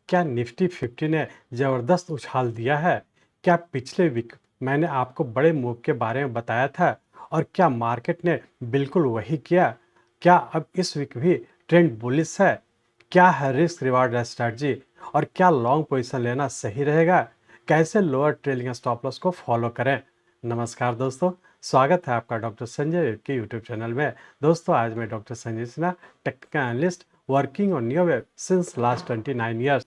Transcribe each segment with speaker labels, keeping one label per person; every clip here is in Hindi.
Speaker 1: क्या निफ्टी 50 ने ज़बरदस्त उछाल दिया है? क्या पिछले वीक मैंने आपको बड़े मूव के बारे में बताया था और क्या मार्केट ने बिल्कुल वही किया? क्या अब इस वीक भी ट्रेंड बुलिश है? क्या है रिस्क रिवार्ड स्ट्रैटेजी और क्या लॉन्ग पोजीशन लेना सही रहेगा? कैसे लोअर ट्रेलिंग स्टॉप लॉस को फॉलो करें? नमस्कार दोस्तों, स्वागत है आपका डॉक्टर संजय के यूट्यूब चैनल में। दोस्तों, आज मैं doctor Sanjay Sinha, technical analyst working on NeoWeb since last 29 years.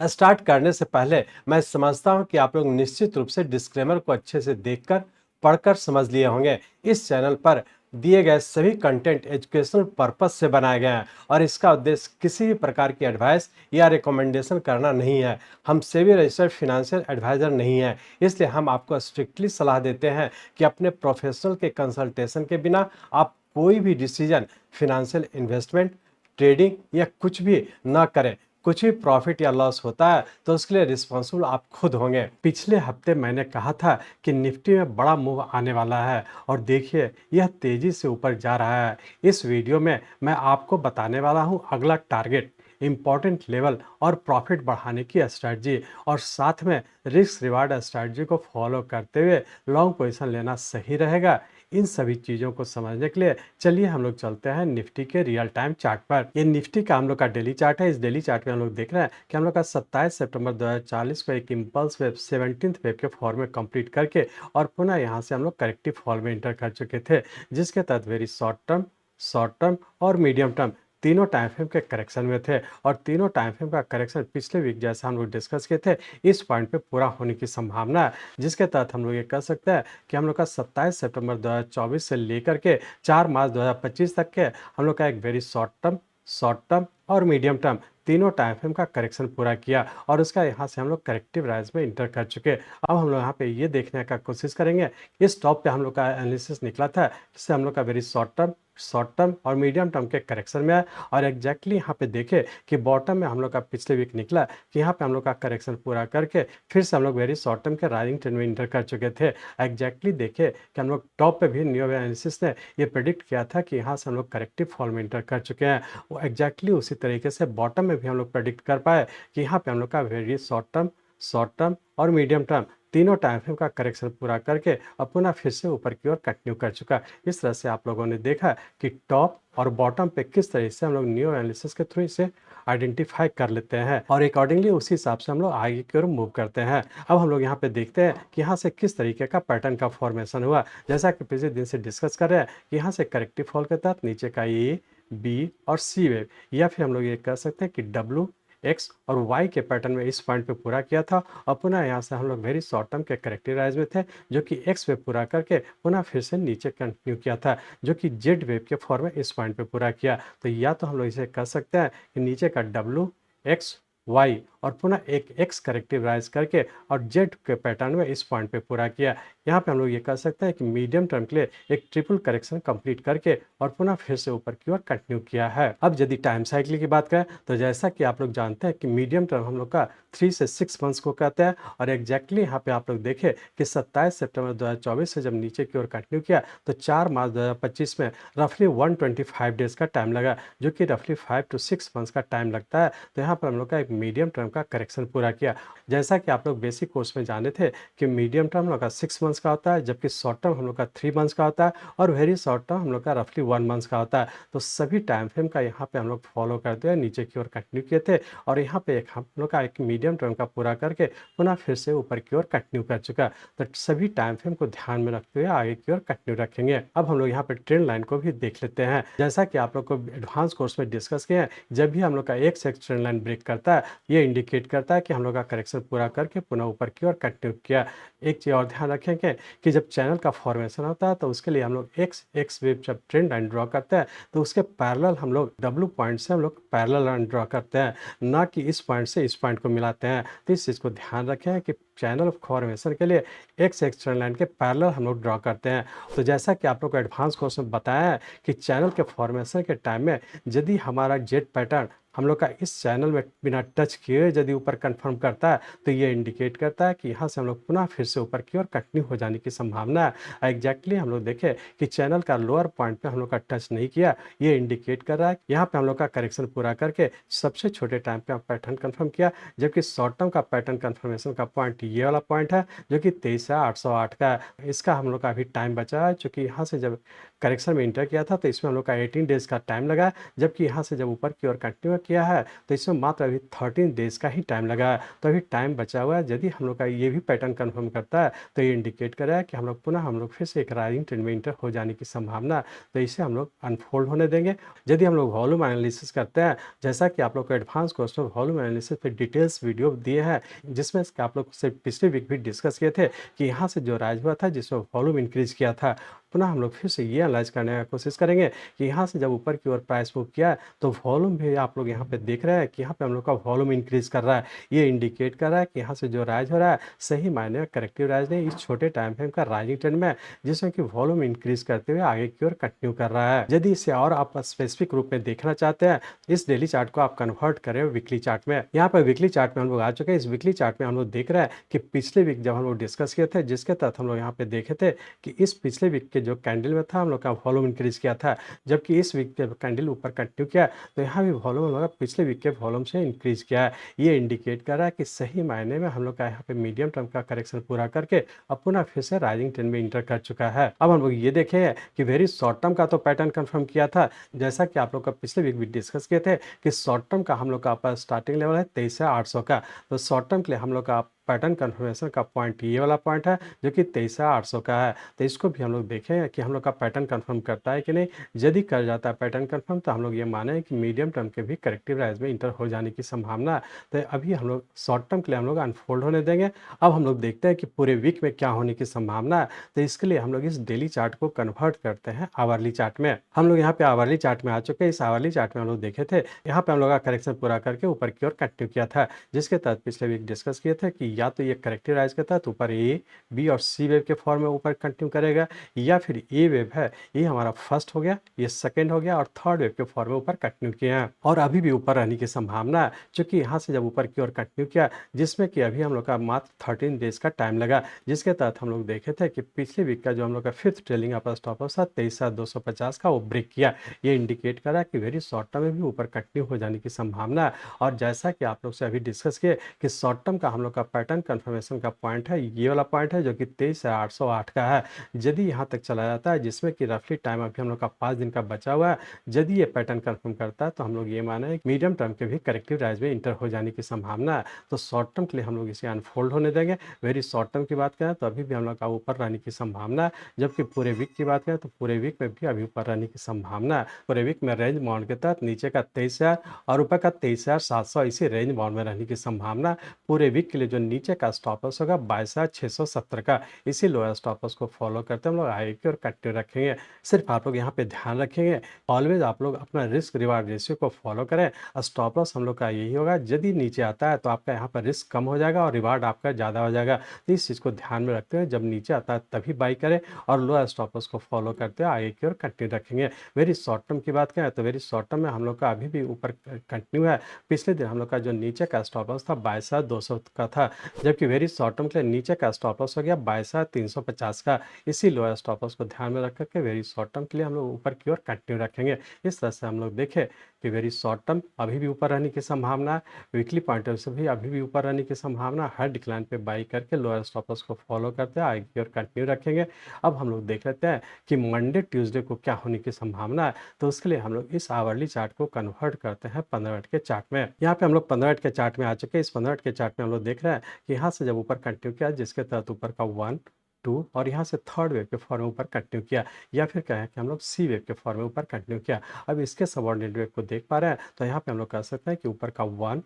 Speaker 1: Start करने से पहले मैं समझता हूं कि आप लोग निश्चित रूप से डिस्क्लेमर को अच्छे से देखकर पढ़कर समझ लिए होंगे। इस चैनल पर दिए गए सभी कंटेंट एजुकेशनल पर्पस से बनाए गए हैं और इसका उद्देश्य किसी भी प्रकार की एडवाइस या रिकमेंडेशन करना नहीं है। हम सेबी रजिस्टर्ड फिनेंशियल एडवाइजर नहीं है, इसलिए हम आपको स्ट्रिक्टली सलाह देते हैं कि अपने प्रोफेशनल के कंसल्टेशन के बिना आप कोई भी डिसीजन फिनेंशियल इन्वेस्टमेंट, ट्रेडिंग या कुछ भी ना करें। कुछ भी प्रॉफिट या लॉस होता है तो उसके लिए रिस्पॉन्सिबल आप खुद होंगे। पिछले हफ्ते मैंने कहा था कि निफ्टी में बड़ा मूव आने वाला है और देखिए यह तेजी से ऊपर जा रहा है। इस वीडियो में मैं आपको बताने वाला हूं अगला टारगेट, इंपॉर्टेंट लेवल और प्रॉफिट बढ़ाने की स्ट्रैटेजी और साथ में रिस्क रिवार्ड स्ट्रैटेजी को फॉलो करते हुए लॉन्ग पोजीशन लेना सही रहेगा। इन सभी चीज़ों को समझने के लिए चलिए हम लोग चलते हैं निफ्टी के रियल टाइम चार्ट पर। ये निफ्टी का हम लोग का डेली चार्ट है। इस डेली चार्ट में हम लोग देख रहे हैं कि हम लोग का 27 सितंबर 2040 को एक इम्पल्स वेव 17th वेव के फॉर्म में कंप्लीट करके और पुनः यहाँ से हम लोग करेक्टिव फॉल में इंटर कर चुके थे, जिसके तहत वेरी शॉर्ट टर्म और मीडियम टर्म तीनों टाइम फ्रेम के करेक्शन में थे और तीनों टाइम फ्रेम का करेक्शन पिछले वीक जैसा हम लोग डिस्कस किए थे इस पॉइंट पे पूरा होने की संभावना है, जिसके तहत हम लोग ये कह सकते हैं कि हम लोग का 27 सितंबर 2024 से लेकर के 4 मार्च 2025 तक के हम लोग का एक वेरी शॉर्ट टर्म और मीडियम टर्म तीनों टाइम फ्रेम का करेक्शन पूरा किया और उसका यहाँ से हम लोग करेक्टिव राइज में इंटर कर चुके। अब हम लोग यहाँ पे ये देखने का कोशिश करेंगे इस टॉप पे हम लोग का एनालिसिस निकला था, जिससे हम लोग का वेरी शॉर्ट टर्म और मीडियम टर्म के करेक्शन में है और एग्जैक्टली यहाँ पे देखे कि बॉटम में हम लोग का पिछले वीक निकला कि यहाँ पे हम लोग का करेक्शन पूरा करके फिर से हम लोग वेरी शॉर्ट टर्म के राइजिंग ट्रेंड में इंटर कर चुके थे। एग्जैक्टली देखे कि हम लोग टॉप पे भी न्यू एनालिसिस ने ये प्रेडिक्ट किया था कि यहाँ से हम लोग करेक्टिव फॉल में इंटर कर चुके हैं। वो एग्जैक्टली उसी तरीके से बॉटम में भी हम लोग प्रेडिक्ट कर पाए कि यहाँ पे हम लोग का वेरी शॉर्ट टर्म और मीडियम टर्म तीनों टाइम फ्रेम का करेक्शन पूरा करके और पुनः फिर से ऊपर की ओर कंटिन्यू कर चुका। इस तरह से आप लोगों ने देखा कि टॉप और बॉटम पे किस तरह से हम लोग न्यू एनालिसिस के थ्रू इसे आइडेंटिफाई कर लेते हैं और अकॉर्डिंगली उसी हिसाब से हम लोग आगे की ओर मूव करते हैं। अब हम लोग यहाँ पे देखते हैं कि यहाँ से किस तरीके का पैटर्न का फॉर्मेशन हुआ। जैसा कि पिछले दिन से डिस्कस कर रहे हैं कि यहाँ से करेक्टिव फॉल के तहत नीचे का ए, बी और सी वेव या फिर हम लोग ये कह सकते हैं कि डब्ल्यू, एक्स और वाई के पैटर्न में इस पॉइंट पे पूरा किया था और पुनः यहाँ से हम लोग वेरी शॉर्ट टर्म के करेक्टिव राइज में थे, जो कि एक्स वेव पूरा करके पुनः फिर से नीचे कंटिन्यू किया था, जो कि जेड वेव के फॉर्म में इस पॉइंट पे पूरा किया। तो या तो हम लोग इसे कह सकते हैं कि नीचे का डब्ल्यू, एक्स, वाई और पुनः एक एक्स करेक्टिव राइज करके और जेड के पैटर्न में इस पॉइंट पे पूरा किया। यहाँ पे हम लोग ये कह सकते हैं कि मीडियम टर्म के लिए एक ट्रिपल करेक्शन कंप्लीट करके और पुनः फिर से ऊपर की ओर कंटिन्यू किया है। अब यदि टाइम साइकिल की बात करें तो जैसा कि आप लोग जानते हैं कि मीडियम टर्म हम लोग का 3 से 6 मंथ्स को कहते हैं और एग्जैक्टली यहाँ पे आप लोग देखें कि 27 सितंबर 2024 से जब नीचे की ओर कंटिन्यू किया तो 4 मार्च 2025 में रफली 125 डेज का टाइम लगा, जो कि रफली 5 to 6 मंथ्स का टाइम लगता है। तो यहाँ पर हम लोग का एक मीडियम टर्म का करेक्शन पूरा किया। जैसा कि आप लोग बेसिक कोर्स में जाने थे कि मीडियम टर्म हम लोग का 6 मंथ्स का होता है, जबकि शॉर्ट टर्म हम लोग का 3 मंथ्स का होता है और वेरी शॉर्ट टर्म हम लोग का रफली 1 मंथ्स का होता है। तो सभी टाइम फ्रेम का यहाँ पे हम लोग फॉलो करते हुए नीचे की ओर कंटिन्यू किए थे और यहाँ पे एक हम लोग का एक मीडियम टर्म का पूरा करके पुनः फिर से ऊपर की ओर कंटिन्यू कर चुका। तो सभी टाइम फ्रेम को ध्यान में रखते हुए आगे की ओर कंटिन्यू रखेंगे। अब हम लोग यहाँ पे ट्रेंड लाइन को भी देख लेते हैं। जैसा कि आप लोग को एडवांस कोर्स में डिस्कस किए हैं, जब भी हम लोग का एक से ट्रेंड लाइन ब्रेक करता है ये इंडिकेट करता है कि हम लोग का करेक्शन पूरा करके पुनः ऊपर की ओर कंटिन्यू किया। एक चीज़ और ध्यान रखेंगे कि जब चैनल का फॉर्मेशन होता है तो उसके लिए हम लोग एक्स वेव जब ट्रेंड लाइन ड्रॉ करते हैं तो उसके पैरेलल हम लोग डब्ल्यू पॉइंट से हम लोग पैरेलल लाइन ड्रॉ करते हैं, ना कि इस पॉइंट से इस पॉइंट को मिलाते हैं। तो इस चीज़ को ध्यान रखें कि चैनल फॉर्मेशन के लिए एक्स ट्रेंड लाइन के पैरेलल हम लोग ड्रॉ करते हैं। तो जैसा कि आप लोग को एडवांस कोर्स में बताया है कि चैनल के फॉर्मेशन के टाइम में यदि हमारा जेड पैटर्न हम लोग का इस चैनल में बिना टच किए यदि ऊपर कंफर्म करता है तो ये इंडिकेट करता है कि यहाँ से हम लोग पुनः फिर से ऊपर की ओर कंटिन्यू हो जाने की संभावना है। एग्जैक्टली हम लोग देखें कि चैनल का लोअर पॉइंट पे हम लोग का टच नहीं किया, ये इंडिकेट कर रहा है यहाँ पे हम लोग का करेक्शन पूरा करके सबसे छोटे टाइम पे पैटर्न कंफर्म किया, जबकि शॉर्ट टर्म का पैटर्न कंफर्मेशन का पॉइंट ये वाला पॉइंट है जो कि 23,808 का है। इसका हम लोग का अभी टाइम बचा है, चूंकि यहाँ से जब करेक्शन में इंटर किया था तो इसमें हम लोग का 18 डेज का टाइम लगा, जबकि यहाँ से जब ऊपर की ओर कंटिन्यू किया है तो इसमें मात्र अभी 13 डेज का ही टाइम लगा है। तो अभी टाइम बचा हुआ है, यदि हम लोग का ये भी पैटर्न कंफर्म करता है तो ये इंडिकेट कर रहा है कि हम लोग पुनः हम लोग फिर से एक राइजिंग ट्रेंड में इंटर हो जाने की संभावना। तो इसे हम लोग अनफोल्ड होने देंगे। यदि हम लोग वॉल्यूम एनालिसिस करते हैं, जैसा कि आप लोग को एडवांस कोर्स में वॉल्यूम एनालिसिस पे डिटेल्स वीडियो दिए हैं, जिसमें आप लोग से पिछले वीक भी डिस्कस किए थे कि यहाँ से जो राइज हुआ था जिसमें वॉल्यूम इंक्रीज किया था, पुनः हम लोग फिर से ये एनालाइज करने की कोशिश करेंगे कि यहाँ से जब ऊपर की ओर प्राइस मूव किया तो वॉल्यूम भी आप लोग यहाँ पे देख रहे हैं कि यहाँ पे हम लोग का वॉल्यूम इंक्रीज कर रहा है। ये इंडिकेट कर रहा है कि यहाँ से जो राइज हो रहा है सही मायने में करेक्टिव राइज नहीं, इस छोटे टाइम फ्रेम का राइजिंग ट्रेंड में, जिसमें कि वॉल्यूम इंक्रीज करते हुए आगे की ओर कंटिन्यू कर रहा है। यदि इसे और आप स्पेसिफिक रूप में देखना चाहते हैं, इस डेली चार्ट को आप कन्वर्ट करें वीकली चार्ट में। यहाँ पर वीकली चार्ट में हम लोग आ चुके हैं। इस वीकली चार्ट में हम लोग देख रहे हैं कि पिछले वीक जब हम लोग डिस्कस किए थे, जिसके तहत हम लोग यहाँ पे देखे थे कि इस पिछले वीक के जो कैंडल में था हम लोग का वॉल्यूम इंक्रीज किया था, जबकि इस वीक के कैंडल ऊपर कंटिन्यू किया तो यहाँ भी वॉल्यूम हम लोग पिछले वीक के वॉल्यूम से इंक्रीज किया है। ये इंडिकेट कर रहा है कि सही मायने में हम लोग का यहाँ पे मीडियम टर्म का करेक्शन पूरा करके अब पुनः फिर से राइजिंग ट्रेंड में इंटर कर चुका है। अब हम लोग ये देखें कि वेरी शॉर्ट टर्म का तो पैटर्न कंफर्म किया था, जैसा कि आप लोग का पिछले वीक भी डिस्कस किए थे कि शॉर्ट टर्म का हम लोग का स्टार्टिंग लेवल है 23,800 का। तो शॉर्ट टर्म के लिए हम लोग का पैटर्न कंफर्मेशन का पॉइंट ये वाला पॉइंट है जो कि 23,800 का है। तो इसको भी हम लोग देखें कि हम लोग का पैटर्न कंफर्म करता है कि नहीं। यदि कर जाता है पैटर्न कंफर्म तो हम लोग ये माने कि मीडियम टर्म के भी करेक्टिव राइज में इंटर हो जाने की संभावना है। तो अभी हम लोग शॉर्ट टर्म के लिए हम लोग अनफोल्ड होने देंगे। अब हम लोग देखते हैं कि पूरे वीक में क्या होने की संभावना है। तो इसके लिए हम लोग इस डेली चार्ट को कन्वर्ट करते हैं आवरली चार्ट में। हम लोग यहाँ पे आवरली चार्ट में आ चुके हैं। इस आवरली चार्ट में हम लोग देखे थे, यहाँ पे हम लोग का करेक्शन पूरा करके ऊपर की ओर कंटिन्यू किया था, जिसके तहत पिछले वीक डिस्कस किए थे कि या तो ये करेक्टिव राइज के तहत ऊपर ए, बी और सी वेव के फॉर्म में ऊपर कंटिन्यू करेगा, या फिर ए वेव है ये हमारा फर्स्ट हो गया, ये सेकंड हो गया और थर्ड वेव के फॉर्म में ऊपर कंटिन्यू किया है और अभी भी ऊपर रहने की संभावना है। चूंकि यहाँ से जब ऊपर की ओर कंटिन्यू किया, जिसमें कि अभी हम लोग का मात्र 13 डेज का टाइम लगा, जिसके तहत हम लोग देखे थे कि पिछले वीक का जो हम लोग का फिफ्थ ट्रेलिंग अपर स्टॉप लॉस था 23,250 का, वो ब्रेक किया। ये इंडिकेट कर रहा है कि वेरी शॉर्ट टर्म में भी ऊपर कंटिन्यू हो जाने की संभावना है। और जैसा कि आप लोग से अभी डिस्कस किए कि शॉर्ट टर्म का हम लोग का पैटर्न कंफर्मेशन का पॉइंट है ये वाला पॉइंट है जो कि 23,808 का है। यदि यहाँ तक चला जाता है, जिसमें कि रफली टाइम अभी हम लोग का 5 दिन का बचा हुआ है, यदि ये पैटर्न कंफर्म करता है तो हम लोग ये माने मीडियम टर्म के भी करेक्टिव राइज में इंटर हो जाने की संभावना है। तो शॉर्ट टर्म के लिए हम लोग इसे अनफोल्ड होने देंगे। वेरी शॉर्ट टर्म की बात करें तो अभी भी हम लोग का ऊपर रहने की संभावना है, जबकि पूरे वीक की बात करें तो पूरे वीक में भी अभी ऊपर रहने की संभावना है। पूरे वीक में रेंज बाउंड के तहत नीचे का 23,000 और ऊपर का 23,700 इसी रेंज बाउंड में रहने की संभावना। पूरे वीक के लिए जो नीचे का स्टॉप लॉस होगा 22,670 का, इसी लोअर स्टॉप लॉस को फॉलो करते हम लोग आगे की और कंटिन्यू रखेंगे। सिर्फ आप लोग यहाँ पे ध्यान रखेंगे, ऑलवेज आप लोग अपना रिस्क रिवार्ड रेशियो को फॉलो करें। स्टॉप लॉस हम लोग का यही होगा, यदि नीचे आता है तो आपका यहाँ पर रिस्क कम हो जाएगा और रिवार्ड आपका ज़्यादा हो जाएगा। तो इस चीज़ को ध्यान में रखते हुए जब नीचे आता है तभी बाई करें और लोअर स्टॉप लॉस को फॉलो करते हुए आगे की और कंटिन्यू रखेंगे। वेरी शॉर्ट टर्म की बात करें तो वेरी शॉर्ट टर्म में हम लोग का अभी भी ऊपर कंटिन्यू है। पिछले दिन हम लोग का जो नीचे का स्टॉप लॉस था 22,200 का था, जबकि वेरी शॉर्ट टर्म के लिए नीचे का स्टॉप लॉस हो गया 22,350 का। इसी लोअर स्टॉप लॉस को ध्यान में रख करके वेरी शॉर्ट टर्म के लिए हम लोग ऊपर की ओर कंटिन्यू रखेंगे। इस तरह से हम लोग देखें कि वेरी शॉर्ट टर्म अभी भी ऊपर रहने की संभावना है, वीकली पॉइंट ऑफ से भी अभी भी ऊपर रहने की संभावना। हर डिक्लाइन पे बाई करके लोअर स्टॉप लॉस को फॉलो करते हैं आगे की ओर कंटिन्यू रखेंगे। अब हम लोग देख लेते हैं कि मंडे ट्यूसडे को क्या होने की संभावना है। तो उसके लिए हम लोग इस आवरली चार्ट को कन्वर्ट करते हैं 15 मिनट के चार्ट में। यहाँ पे हम लोग 15 मिनट के चार्ट में आ चुके हैं। इस 15 मिनट के चार्ट में हम लोग देख रहे हैं कि यहाँ से जब ऊपर कंटिन्यू किया, जिसके तहत ऊपर का 1 2 और यहाँ से थर्ड वेव के फॉर्म में ऊपर कंटिन्यू किया, या फिर कहें कि हम लोग सी वेव के फॉर्म में ऊपर कंटिन्यू किया। अब इसके सबऑर्डिनेट वेव को देख पा रहे हैं तो यहाँ पे हम लोग कह सकते हैं कि ऊपर का 1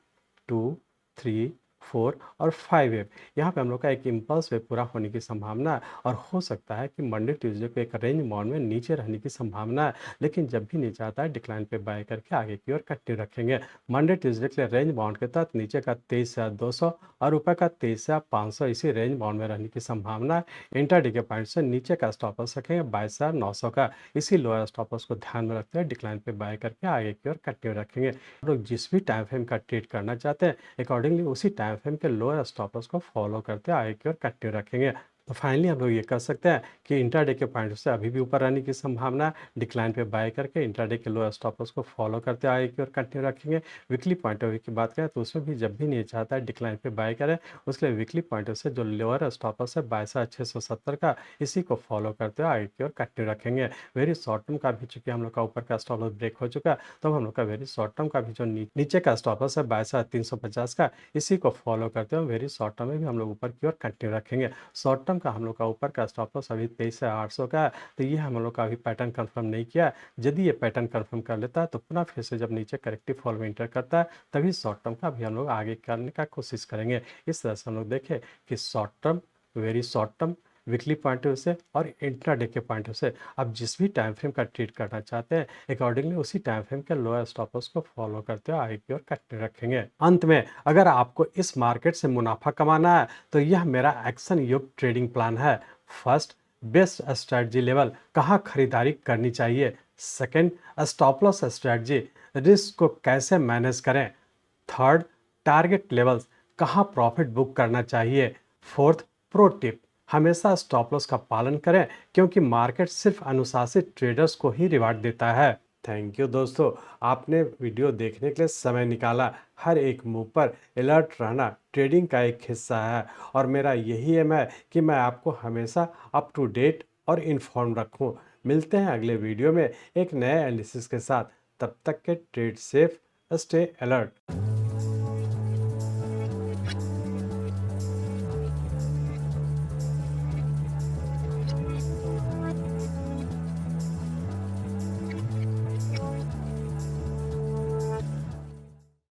Speaker 1: 2 3 4 और 5 वेव। यहाँ पे हम लोग का एक इम्पल्स वेव पूरा होने की संभावना है और हो सकता है कि मंडे ट्यूसडे को एक रेंज बाउंड में नीचे रहने की संभावना है, लेकिन जब भी नीचे आता है डिक्लाइन पे बाय करके आगे की ओर कंटिन्यू रखेंगे। मंडे ट्यूसडे के लिए रेंज बाउंड के तहत नीचे का 23,200 और ऊपर का 23,500 इसी रेंज बाउंड में रहने की संभावना है। इंटरडे के पॉइंट से नीचे का स्टॉप लॉस रखेंगे 22,900 का, इसी लोअर स्टॉप लॉस को ध्यान में रखते हुए डिक्लाइन पे बाय करके आगे की ओर कंटिन्यू रखेंगे। हम लोग जिस भी टाइम फ्रेम का ट्रेड करना चाहते हैं अकॉर्डिंगली उसी टाइम फ्रेम के लोअर स्टॉप लॉस को फॉलो करते आगे की ओर कंटिन्यू रखेंगे। तो फाइनली हम लोग ये कर सकते हैं कि इंट्राडे के पॉइंट से अभी भी ऊपर रहने की संभावना है, डिक्लाइन पे बाय करके इंट्राडे के लोअर स्टॉप लॉस को फॉलो करते आगे की ओर कंटिन्यू रखेंगे। वीकली पॉइंट ऑफ व्यू की बात करें तो उसमें भी जब भी नहीं चाहता है डिक्लाइन पे बाय करें, उसके लिए वीकली पॉइंट से जो लोअर स्टॉप लॉस है 22,670 का, इसी को फॉलो करते हुए आगे की ओर कंटिन्यू रखेंगे। वेरी शॉर्ट टर्म का भी चूंकि हम लोग का ऊपर का स्टॉप लॉस ब्रेक हो चुका है, तो हम लोग का वेरी शॉर्ट टर्म का भी जो नीचे का स्टॉप लॉस है 22,350 का, इसी को फॉलो करते हुए वेरी शॉर्ट टर्म में भी हम लोग ऊपर की ओर कंटिन्यू रखेंगे। शॉर्ट टर्म का हम लोग का ऊपर का स्टॉप लॉस अभी 23,800 का है, तो ये हम लोग का अभी पैटर्न कंफर्म नहीं किया। यदि ये पैटर्न कंफर्म कर लेता है तो पुनः फिर से जब नीचे करेक्टिव फॉल में इंटर करता है तभी शॉर्ट टर्म का भी हम लोग आगे करने का कोशिश करेंगे। इस तरह से हम लोग देखें कि short term, very short term, weekly point of view से और इंट्राडे के पॉइंट ऑफ व्यू से आप जिस भी टाइम फ्रेम का ट्रेड करना चाहते हैं अकॉर्डिंगली उसी टाइम फ्रेम के लोअर स्टॉप लॉस को फॉलो करते हुए आगे की ओर कंटिन्यू रखेंगे। अंत में अगर आपको इस मार्केट से मुनाफा कमाना है तो यह मेरा एक्शन युक्त ट्रेडिंग प्लान है। फर्स्ट, बेस्ट स्ट्रेटजी लेवल, कहाँ खरीदारी करनी चाहिए। Second, stop loss strategy, risk को कैसे मैनेज करें। थर्ड, टारगेट लेवल्स, कहाँ प्रॉफिट बुक करना चाहिए। फोर्थ, प्रो टिप, हमेशा स्टॉप लॉस का पालन करें क्योंकि मार्केट सिर्फ अनुशासित ट्रेडर्स को ही रिवार्ड देता है। थैंक यू दोस्तों, आपने वीडियो देखने के लिए समय निकाला। हर एक मूव पर अलर्ट रहना ट्रेडिंग का एक हिस्सा है और मेरा यही एम है कि मैं आपको हमेशा अप टू डेट और इन्फॉर्म रखूं। मिलते हैं अगले वीडियो में एक नए एनालिसिस के साथ। तब तक के ट्रेड सेफ, स्टे अलर्ट।